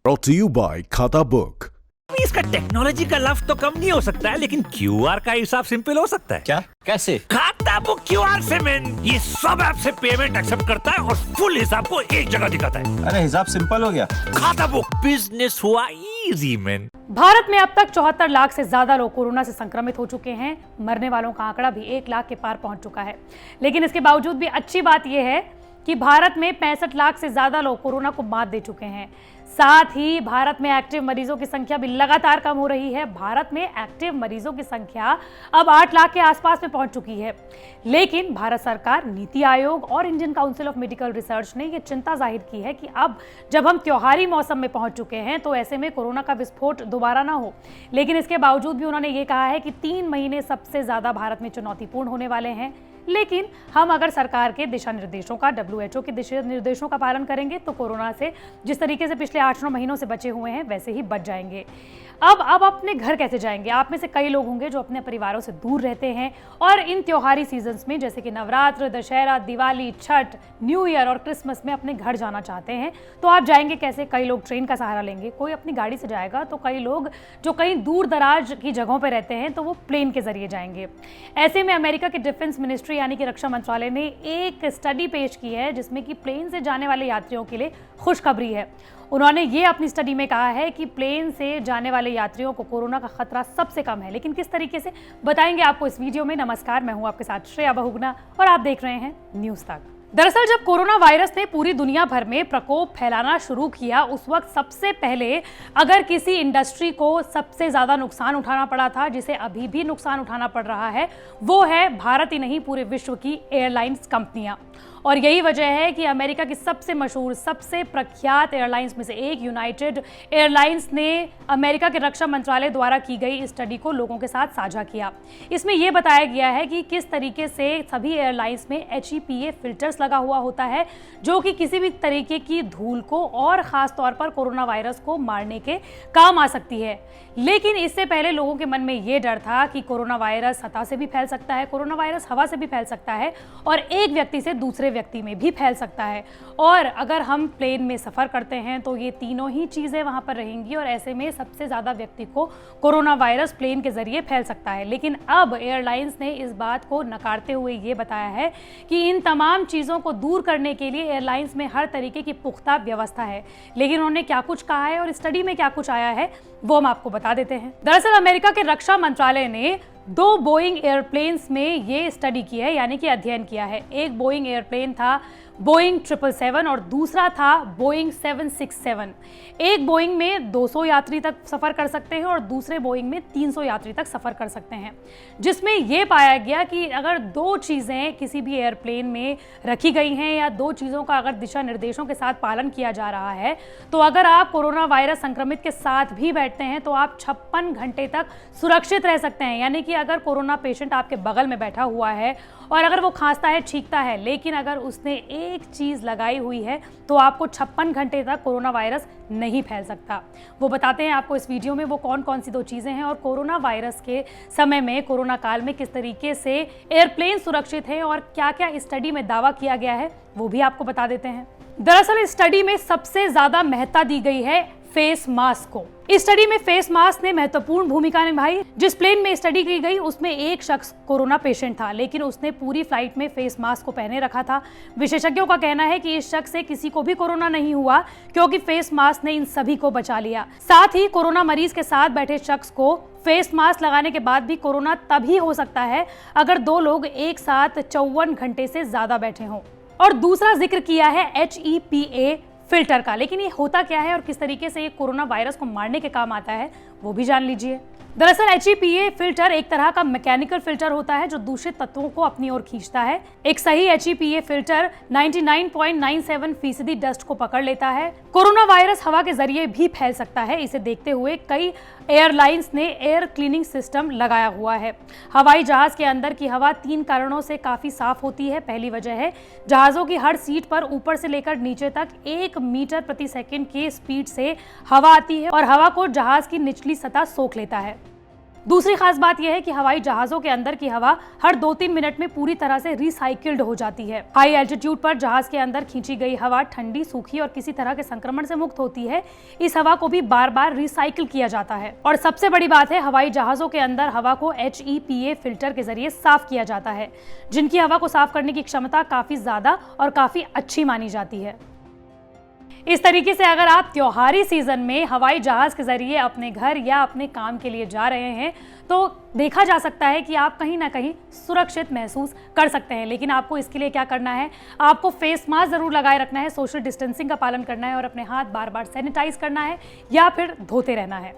Brought to you by खाता book. इसका technology का लफ्ज तो कम नहीं हो सकता है, लेकिन क्यूआर का हिसाब सिंपल हो सकता है। क्या? कैसे? खाता बुक क्यूआर से मैन, ये सब ऐप से पेमेंट एक्सेप्ट करता है और फुल हिसाब को एक जगह दिखाता है। अरे हिसाब सिंपल हो गया। खाता बुक, बिजनेस हुआ इजी मैन। भारत में अब तक 74 लाख से ज्यादा लोग कोरोना से संक्रमित हो चुके हैं। मरने वालों का आंकड़ा भी 1 लाख के पार पहुंच चुका है। लेकिन इसके बावजूद भी अच्छी बात यह है कि भारत में 65 लाख से ज्यादा लोग कोरोना को मात दे चुके हैं। साथ ही भारत में एक्टिव मरीजों की संख्या भी लगातार कम हो रही है। भारत में एक्टिव मरीजों की संख्या अब 8 लाख के आसपास में पहुंच चुकी है। लेकिन भारत सरकार, नीति आयोग और Indian council of medical research ने यह चिंता जाहिर की है कि अब जब हम त्योहारी मौसम में पहुंच चुके हैं तो ऐसे में कोरोना का विस्फोट दोबारा ना हो। लेकिन इसके बावजूद भी उन्होंने ये कहा है कि 3 महीने सबसे ज्यादा भारत में चुनौतीपूर्ण होने वाले हैं। लेकिन हम अगर सरकार के दिशा निर्देशों का, WHO के दिशा निर्देशों का पालन करेंगे तो कोरोना से जिस तरीके से पिछले 8-9 महीनों से बचे हुए हैं वैसे ही बच जाएंगे। अब अपने घर कैसे जाएंगे? आप में से कई लोग होंगे जो अपने परिवारों से दूर रहते हैं और इन त्योहारी सीजन्स में जैसे कि नवरात्र, दशहरा, दिवाली, छठ, न्यू ईयर और क्रिसमस में अपने घर जाना चाहते हैं। तो आप जाएंगे कैसे? कई लोग ट्रेन का सहारा लेंगे, कोई अपनी गाड़ी से जाएगा, तो कई लोग जो कहीं दूर दराज की जगहों पर रहते हैं तो वो प्लेन के जरिए जाएंगे। ऐसे में अमेरिका के डिफेंस मिनिस्ट्री यानी कि रक्षा मंत्रालय ने एक स्टडी पेश की है जिसमें कि प्लेन से जाने वाले यात्रियों के लिए खुशखबरी है। उन्होंने ये अपनी स्टडी में कहा है कि प्लेन से जाने वाले यात्रियों को कोरोना का खतरा सबसे कम है। लेकिन किस तरीके से, बताएंगे आपको इस वीडियो में। नमस्कार, मैं हूं आपके साथ श्रेया बहुगुणा और आप देख रहे हैं न्यूज़ तक। दरअसल जब कोरोना वायरस ने पूरी दुनिया भर में प्रकोप फैलाना शुरू किया, उस वक्त सबसे पहले अगर किसी इंडस्ट्री को सबसे ज्यादा नुकसान उठाना पड़ा था, जिसे अभी भी नुकसान उठाना पड़ रहा है, वो है भारत ही नहीं पूरे विश्व की एयरलाइंस कंपनियां। और यही वजह है कि अमेरिका की सबसे मशहूर, सबसे प्रख्यात एयरलाइंस में से एक यूनाइटेड एयरलाइंस ने अमेरिका के रक्षा मंत्रालय द्वारा की गई इस स्टडी को लोगों के साथ साझा किया। इसमें यह बताया गया है कि किस तरीके से सभी एयरलाइंस में HEPA फिल्टर्स लगा हुआ होता है, जो कि किसी भी तरीके की धूल को और ख़ास तौर पर कोरोना वायरस को मारने के काम आ सकती है। लेकिन इससे पहले लोगों के मन में ये डर था कि कोरोना वायरस सतह से भी फैल सकता है, कोरोना वायरस हवा से भी फैल सकता है और एक व्यक्ति से दूसरे व्यक्ति में भी फैल सकता है। और अगर हम प्लेन में सफ़र करते हैं तो ये तीनों ही चीज़ें वहाँ पर रहेंगी और ऐसे में सबसे ज़्यादा व्यक्ति को कोरोना वायरस प्लेन के ज़रिए फैल सकता है। लेकिन अब एयरलाइंस ने इस बात को नकारते हुए ये बताया है कि इन तमाम चीज़ों को दूर करने के लिए एयरलाइंस में हर तरीके की पुख्ता व्यवस्था है। लेकिन उन्होंने क्या कुछ कहा है और स्टडी में क्या कुछ आया है वो हम आपको बता देते हैं। दरअसल अमेरिका के रक्षा मंत्रालय ने 2 बोइंग एयरप्लेन्स में ये स्टडी की है, यानी कि अध्ययन किया है। एक बोइंग एयरप्लेन था बोइंग 777 और दूसरा था बोइंग 767। एक बोइंग में 200 यात्री तक सफ़र कर सकते हैं और दूसरे बोइंग में 300 यात्री तक सफ़र कर सकते हैं। जिसमें यह पाया गया कि अगर 2 चीज़ें किसी भी एयरप्लेन में रखी गई हैं या 2 चीज़ों का अगर दिशा निर्देशों के साथ पालन किया जा रहा है, तो अगर आप कोरोना वायरस संक्रमित के साथ भी बैठते हैं तो आप 56 घंटे तक सुरक्षित रह सकते हैं। यानी कि अगर कोरोना पेशेंट आपके बगल में बैठा हुआ है और अगर वो खांसता है, छींकता है, लेकिन अगर उसने एक चीज़ लगाई हुई है तो आपको 56 घंटे तक कोरोना वायरस नहीं फैल सकता। वो बताते हैं आपको इस वीडियो में वो कौन कौन सी 2 चीज़ें हैं और कोरोना वायरस के समय में, कोरोना काल में किस तरीके से एयरप्लेन सुरक्षित है और क्या क्या इस स्टडी में दावा किया गया है वो भी आपको बता देते हैं। दरअसल इस स्टडी में सबसे ज़्यादा महत्ता दी गई है फेस मास्क को। इस स्टडी में फेस मास्क ने महत्वपूर्ण भूमिका निभाई। जिस प्लेन में स्टडी की गई उसमें एक शख्स कोरोना पेशेंट था, लेकिन उसने पूरी फ्लाइट में फेस मास्क को पहने रखा था। विशेषज्ञों का कहना है कि इस शख्स से किसी को भी कोरोना नहीं हुआ क्योंकि फेस मास्क ने इन सभी को बचा लिया। साथ ही कोरोना मरीज के साथ बैठे शख्स को फेस मास्क लगाने के बाद भी कोरोना तभी हो सकता है अगर 2 लोग एक साथ 54 घंटे से ज्यादा बैठे हों। और दूसरा जिक्र किया है HEPA फिल्टर का। लेकिन ये होता क्या है और किस तरीके से ये कोरोना वायरस को मारने के काम आता है वो भी जान लीजिए। दरअसल HEPA फिल्टर एक तरह का मैकेनिकल फिल्टर होता है जो दूषित तत्वों को अपनी ओर खींचता है। एक सही HEPA फिल्टर 99.97% डस्ट को पकड़ लेता है। कोरोना वायरस हवा के जरिए भी फैल सकता है। इसे देखते हुए कई एयरलाइंस ने एयर क्लीनिंग सिस्टम लगाया हुआ है। हवाई जहाज के अंदर की हवा 3 कारणों से काफी साफ होती है। पहली वजह है जहाजों की हर सीट पर ऊपर से लेकर नीचे तक 1 मीटर प्रति सेकंड की स्पीड से हवा आती है और हवा को जहाज की निचली सतह सोख लेता है। दूसरी खास बात यह है कि हवाई जहाजों के अंदर की हवा हर 2-3 मिनट में पूरी तरह से रिसाइकिल्ड हो जाती है। हाई एल्टीट्यूड पर जहाज के अंदर खींची गई हवा ठंडी, सूखी और किसी तरह के संक्रमण से मुक्त होती है। इस हवा को भी बार बार रिसाइकिल किया जाता है। और सबसे बड़ी बात है, हवाई जहाजों के अंदर हवा को HEPA फिल्टर के जरिए साफ किया जाता है, जिनकी हवा को साफ करने की क्षमता काफी ज्यादा और काफी अच्छी मानी जाती है। इस तरीके से अगर आप त्योहारी सीजन में हवाई जहाज के जरिए अपने घर या अपने काम के लिए जा रहे हैं तो देखा जा सकता है कि आप कहीं ना कहीं सुरक्षित महसूस कर सकते हैं। लेकिन आपको इसके लिए क्या करना है, आपको फेस मास्क जरूर लगाए रखना है, सोशल डिस्टेंसिंग का पालन करना है और अपने हाथ बार बार सैनिटाइज करना है या फिर धोते रहना है।